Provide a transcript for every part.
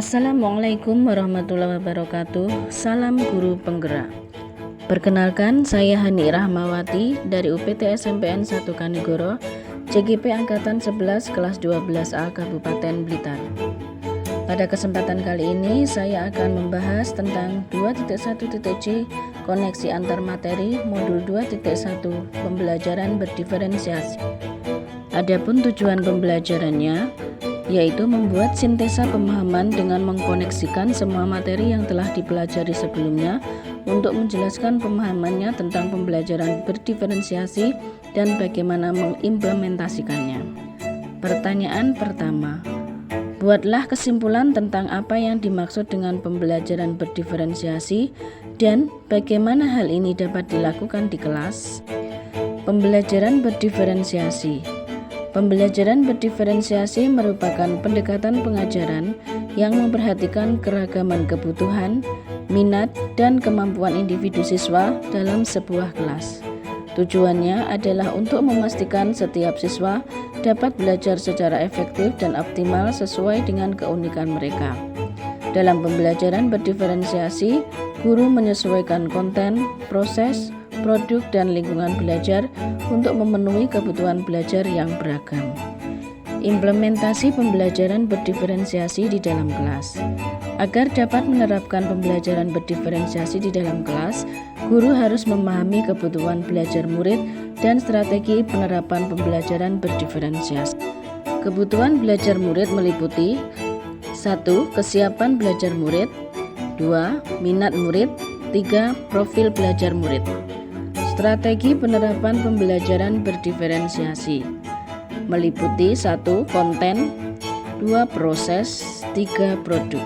Assalamualaikum warahmatullahi wabarakatuh. Salam guru penggerak. Perkenalkan, saya Hani Rahmawati dari UPT SMPN 1 Kanigoro, CGP Angkatan 11 kelas 12A Kabupaten Blitar. Pada kesempatan kali ini saya akan membahas tentang 2.1.c koneksi antar materi modul 2.1 pembelajaran berdiferensiasi. Adapun tujuan pembelajarannya yaitu membuat sintesa pemahaman dengan mengkoneksikan semua materi yang telah dipelajari sebelumnya untuk menjelaskan pemahamannya tentang pembelajaran berdiferensiasi dan bagaimana mengimplementasikannya. Pertanyaan pertama, buatlah kesimpulan tentang apa yang dimaksud dengan pembelajaran berdiferensiasi dan bagaimana hal ini dapat dilakukan di kelas. Pembelajaran berdiferensiasi. Pembelajaran berdiferensiasi merupakan pendekatan pengajaran yang memperhatikan keragaman kebutuhan, minat, dan kemampuan individu siswa dalam sebuah kelas. Tujuannya adalah untuk memastikan setiap siswa dapat belajar secara efektif dan optimal sesuai dengan keunikan mereka. Dalam pembelajaran berdiferensiasi, guru menyesuaikan konten, proses, produk, dan lingkungan belajar untuk memenuhi kebutuhan belajar yang beragam. Implementasi pembelajaran berdiferensiasi di dalam kelas. Agar dapat menerapkan pembelajaran berdiferensiasi di dalam kelas, guru harus memahami kebutuhan belajar murid dan strategi penerapan pembelajaran berdiferensiasi. Kebutuhan belajar murid meliputi 1. Kesiapan belajar murid, 2. Minat murid, 3. Profil belajar murid. Strategi penerapan pembelajaran berdiferensiasi meliputi 1. Konten, 2. Proses, 3. Produk.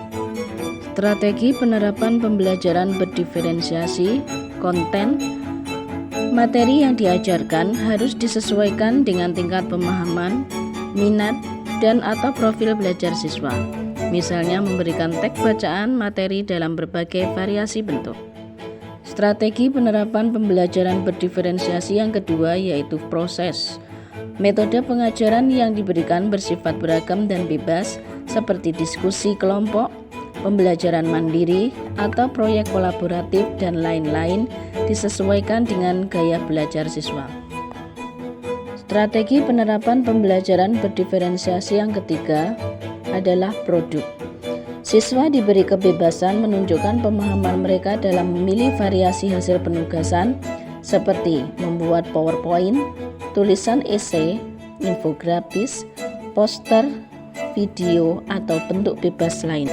Strategi penerapan pembelajaran berdiferensiasi. Konten, materi yang diajarkan harus disesuaikan dengan tingkat pemahaman, minat, dan atau profil belajar siswa. Misalnya memberikan teks bacaan materi dalam berbagai variasi bentuk. Strategi penerapan pembelajaran berdiferensiasi yang kedua yaitu proses. Metode pengajaran yang diberikan bersifat beragam dan bebas seperti diskusi kelompok, pembelajaran mandiri, atau proyek kolaboratif dan lain-lain disesuaikan dengan gaya belajar siswa. Strategi penerapan pembelajaran berdiferensiasi yang ketiga adalah produk. Siswa diberi kebebasan menunjukkan pemahaman mereka dalam memilih variasi hasil penugasan seperti membuat PowerPoint, tulisan esai, infografis, poster, video, atau bentuk bebas lain.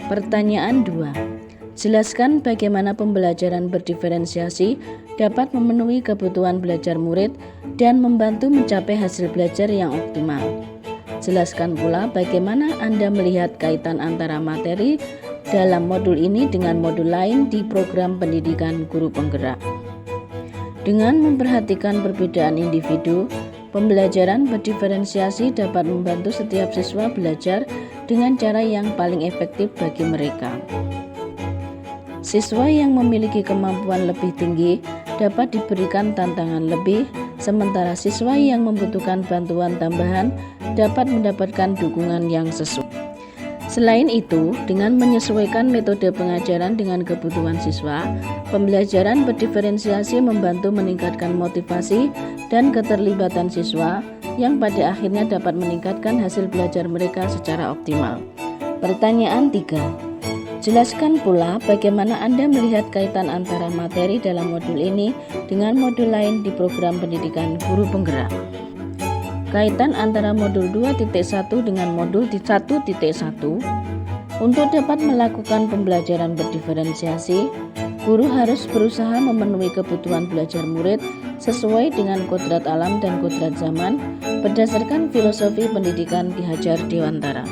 Pertanyaan 2. Jelaskan bagaimana pembelajaran berdiferensiasi dapat memenuhi kebutuhan belajar murid dan membantu mencapai hasil belajar yang optimal. Jelaskan pula bagaimana Anda melihat kaitan antara materi dalam modul ini dengan modul lain di program pendidikan guru penggerak. Dengan memperhatikan perbedaan individu, pembelajaran berdiferensiasi dapat membantu setiap siswa belajar dengan cara yang paling efektif bagi mereka. Siswa yang memiliki kemampuan lebih tinggi dapat diberikan tantangan lebih, sementara siswa yang membutuhkan bantuan tambahan dapat mendapatkan dukungan yang sesuai. Selain itu, dengan menyesuaikan metode pengajaran dengan kebutuhan siswa, pembelajaran berdiferensiasi membantu meningkatkan motivasi dan keterlibatan siswa yang pada akhirnya dapat meningkatkan hasil belajar mereka secara optimal. Pertanyaan 3. Jelaskan pula bagaimana Anda melihat kaitan antara materi dalam modul ini dengan modul lain di program pendidikan guru penggerak. Kaitan antara modul 2.1 dengan modul 1.1. Untuk dapat melakukan pembelajaran berdiferensiasi, guru harus berusaha memenuhi kebutuhan belajar murid sesuai dengan kodrat alam dan kodrat zaman berdasarkan filosofi pendidikan Ki Hajar Dewantara.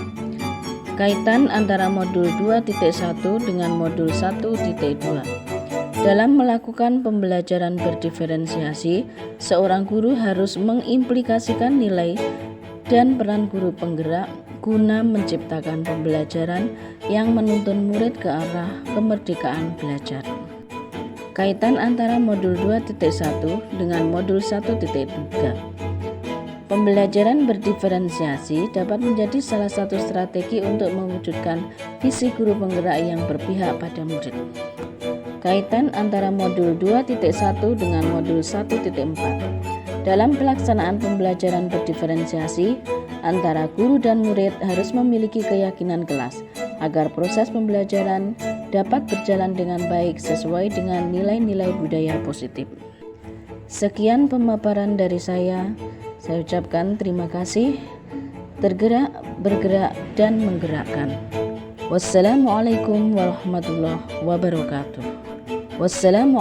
Kaitan antara modul 2.1 dengan modul 1.2. Dalam melakukan pembelajaran berdiferensiasi, seorang guru harus mengimplikasikan nilai dan peran guru penggerak guna menciptakan pembelajaran yang menuntun murid ke arah kemerdekaan belajar. Kaitan antara modul 2.1 dengan modul 1.3. Pembelajaran berdiferensiasi dapat menjadi salah satu strategi untuk mewujudkan visi guru penggerak yang berpihak pada murid. Kaitan antara modul 2.1 dengan modul 1.4. Dalam pelaksanaan pembelajaran berdiferensiasi, antara guru dan murid harus memiliki keyakinan kelas agar proses pembelajaran dapat berjalan dengan baik sesuai dengan nilai-nilai budaya positif. Sekian pemaparan dari saya. Saya ucapkan terima kasih. Tergerak, bergerak, dan menggerakkan. Wassalamualaikum warahmatullahi wabarakatuh.